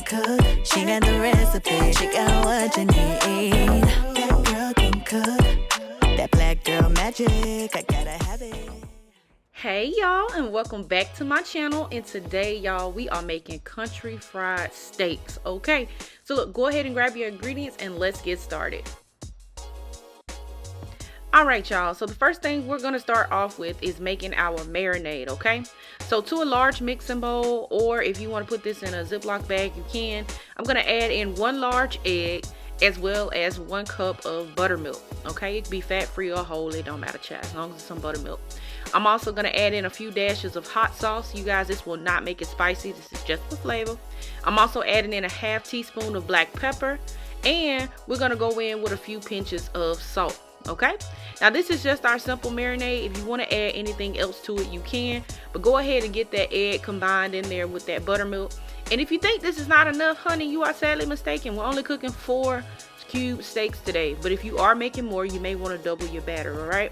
cook. She got the recipe. She got what you need. That girl can cook. That black girl magic. I gotta have it. Hey y'all, and welcome back to my channel. And today y'all, we are making country fried steaks. Okay, so look, go ahead and grab your ingredients and let's get started. All right y'all, so the first thing we're going to start off with is making our marinade. Okay, so to a large mixing bowl, or if you want to put this in a Ziploc bag, you can. I'm going to add in 1 large egg as well as 1 cup of buttermilk. Okay, it can be fat-free or whole, it don't matter, child, as long as it's some buttermilk. I'm also going to add in a few dashes of hot sauce. You guys, this will not make it spicy, this is just for flavor. I'm also adding in a ½ teaspoon of black pepper, and we're going to go in with a few pinches of salt. Okay, now this is just our simple marinade. If you want to add anything else to it, you can, but go ahead and get that egg combined in there with that buttermilk. And if you think this is not enough, honey, you are sadly mistaken. We're only cooking 4 cube steaks today, but if you are making more, you may want to double your batter. All right,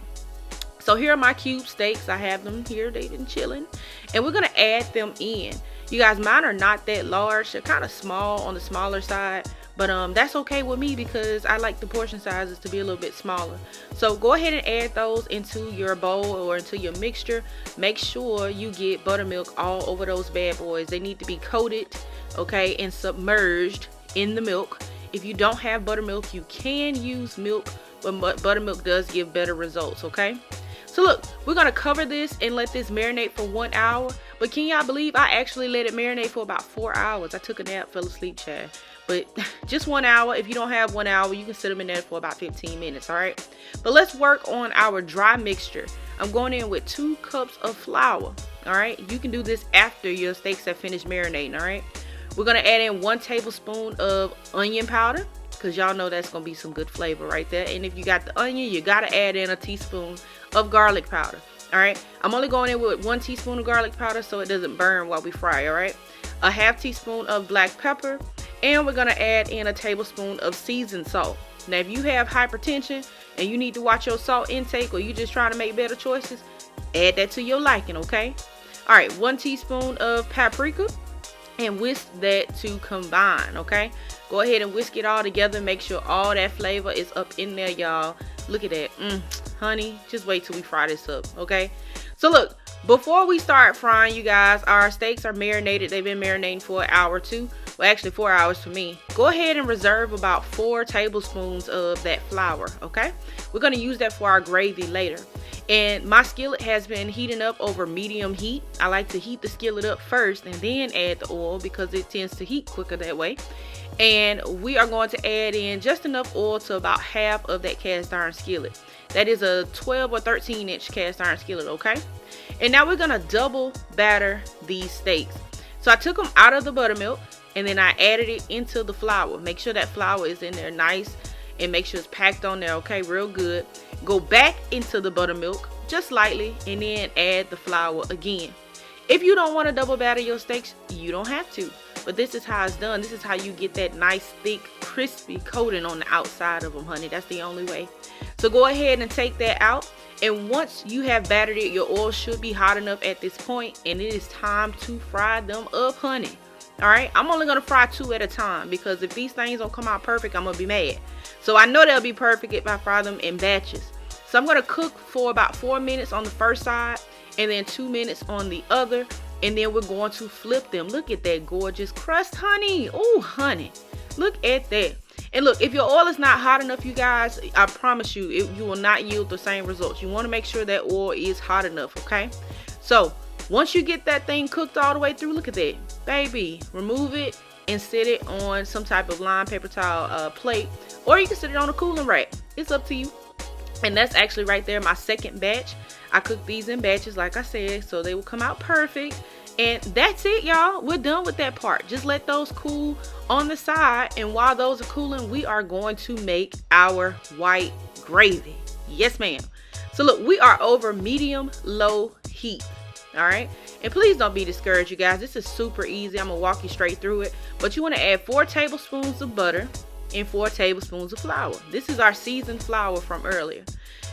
so here are my cube steaks. I have them here, they've been chilling, and we're going to add them in. You guys, mine are not that large, they're kind of small, on the smaller side, but that's okay with me because I like the portion sizes to be a little bit smaller. So go ahead and add those into your bowl or into your mixture. Make sure you get buttermilk all over those bad boys. They need to be coated, okay, and submerged in the milk. If you don't have buttermilk, you can use milk, but buttermilk does give better results. Okay, so look, we're gonna cover this and let this marinate for 1 hour. But can y'all believe I actually let it marinate for about 4 hours? I took a nap, fell asleep, child. But just 1 hour. If you don't have 1 hour, you can sit them in there for about 15 minutes. All right, but let's work on our dry mixture. I'm going in with 2 cups of flour. All right, you can do this after your steaks have finished marinating. All right, we're gonna add in 1 tablespoon of onion powder, because y'all know that's gonna be some good flavor right there. And if you got the onion, you gotta add in a teaspoon of garlic powder. All right, I'm only going in with 1 teaspoon of garlic powder so it doesn't burn while we fry. All right, a ½ teaspoon of black pepper, and we're gonna add in a tablespoon of seasoned salt. Now if you have hypertension and you need to watch your salt intake, or you just trying to make better choices, add that to your liking. Okay, all right, 1 teaspoon of paprika, and whisk that to combine. Okay, go ahead and whisk it all together. Make sure all that flavor is up in there, y'all. Look at that. Honey, just wait till we fry this up. Okay, so look, before we start frying, you guys, our steaks are marinated. They've been marinating for an hour or 2. Well, actually 4 hours for me. Go ahead and reserve about 4 tablespoons of that flour. Okay, we're going to use that for our gravy later. And my skillet has been heating up over medium heat. I like to heat the skillet up first and then add the oil because it tends to heat quicker that way. And we are going to add in just enough oil to about half of that cast iron skillet. That is a 12 or 13 inch cast iron skillet. Okay, and now we're going to double batter these steaks. So I took them out of the buttermilk and then I added it into the flour. Make sure that flour is in there nice and make sure it's packed on there. Okay, real good. Go back into the buttermilk just lightly and then add the flour again. If you don't want to double batter your steaks, you don't have to, but this is how it's done. This is how you get that nice thick crispy coating on the outside of them, honey. That's the only way. So go ahead and take that out, and once you have battered it, your oil should be hot enough at this point, and it is time to fry them up, honey. All right, I'm only gonna fry 2 at a time because if these things don't come out perfect, I'm gonna be mad. So I know they'll be perfect if I fry them in batches. So I'm gonna cook for about 4 minutes on the first side and then 2 minutes on the other, and then we're going to flip them. Look at that gorgeous crust, honey. Oh, honey, look at that. And look, if your oil is not hot enough, you guys, I promise you, you will not yield the same results. You want to make sure that oil is hot enough. Okay, so once you get that thing cooked all the way through, look at that, baby, remove it and set it on some type of lined paper towel plate, or you can sit it on a cooling rack. It's up to you. And that's actually right there my second batch. I cooked these in batches, like I said, so they will come out perfect. And that's it, y'all. We're done with that part. Just let those cool on the side, and while those are cooling, we are going to make our white gravy. Yes, ma'am. So look, we are over medium low heat. All right, and please don't be discouraged, you guys. This is super easy. I'm gonna walk you straight through it, but you want to add 4 tablespoons of butter and 4 tablespoons of flour. This is our seasoned flour from earlier.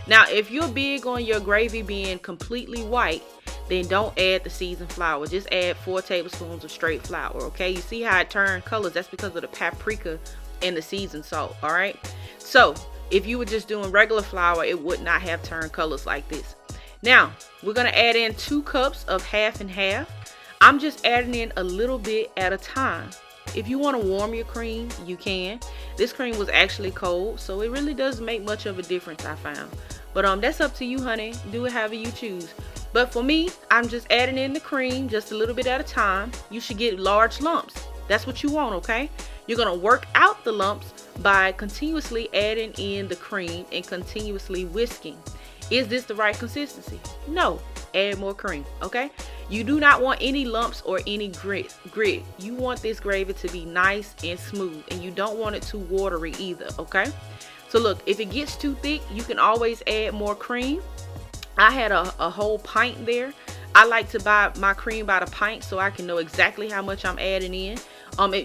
Now, if you're big on your gravy being completely white, then don't add the seasoned flour. Just add 4 tablespoons of straight flour, okay? You see how it turned colors? That's because of the paprika and the seasoned salt, all right? So, if you were just doing regular flour, it would not have turned colors like this. Now, we're going to add in 2 cups of half and half. I'm just adding in a little bit at a time. If you want to warm your cream, you can. This cream was actually cold, so it really doesn't make much of a difference, I found. But that's up to you, honey. Do it however you choose. But for me, I'm just adding in the cream just a little bit at a time. You should get large lumps. That's what you want, okay? You're going to work out the lumps by continuously adding in the cream and continuously whisking. Is this the right consistency? No. Add more cream, okay? You do not want any lumps or any grit. You want this gravy to be nice and smooth, and you don't want it too watery either, okay? So look, if it gets too thick, you can always add more cream. I had a whole pint there. I like to buy my cream by the pint so I can know exactly how much I'm adding in.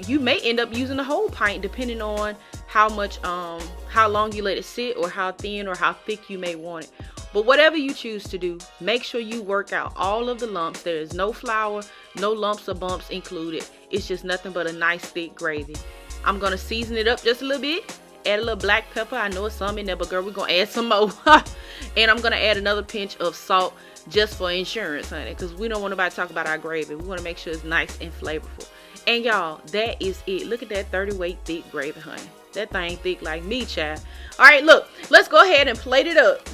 You may end up using the whole pint depending on how much, how long you let it sit, or how thin or how thick you may want it. But whatever you choose to do, make sure you work out all of the lumps. There is no flour, no lumps or bumps included. It's just nothing but a nice thick gravy. I'm gonna season it up just a little bit. Add a little black pepper. I know it's some in there, but girl, we're gonna add some more. And I'm gonna add another pinch of salt just for insurance, honey, because we don't want nobody to talk about our gravy. We want to make sure it's nice and flavorful. And y'all, that is it. Look at that 30-weight thick gravy, honey. That thing thick like me, child. All right, look, let's go ahead and plate it up.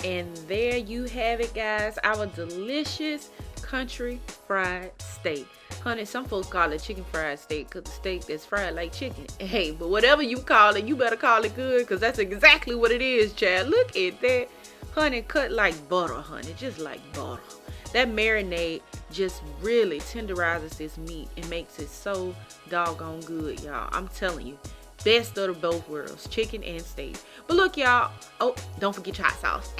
And there you have it, guys, our delicious country fried steak. Honey, some folks call it chicken fried steak because the steak that's fried like chicken. Hey, but whatever you call it, you better call it good, because that's exactly what it is, child. Look at that. Honey, cut like butter, honey, just like butter. That marinade just really tenderizes this meat and makes it so doggone good, y'all. I'm telling you. Best of both worlds, chicken and steak. But look, y'all, oh, don't forget your hot sauce.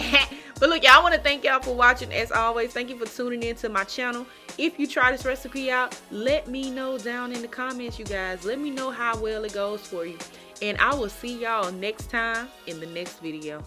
But look, y'all, I want to thank y'all for watching. As always, thank you for tuning in to my channel. If you try this recipe out, let me know down in the comments, you guys. Let me know how well it goes for you. And I will see y'all next time in the next video.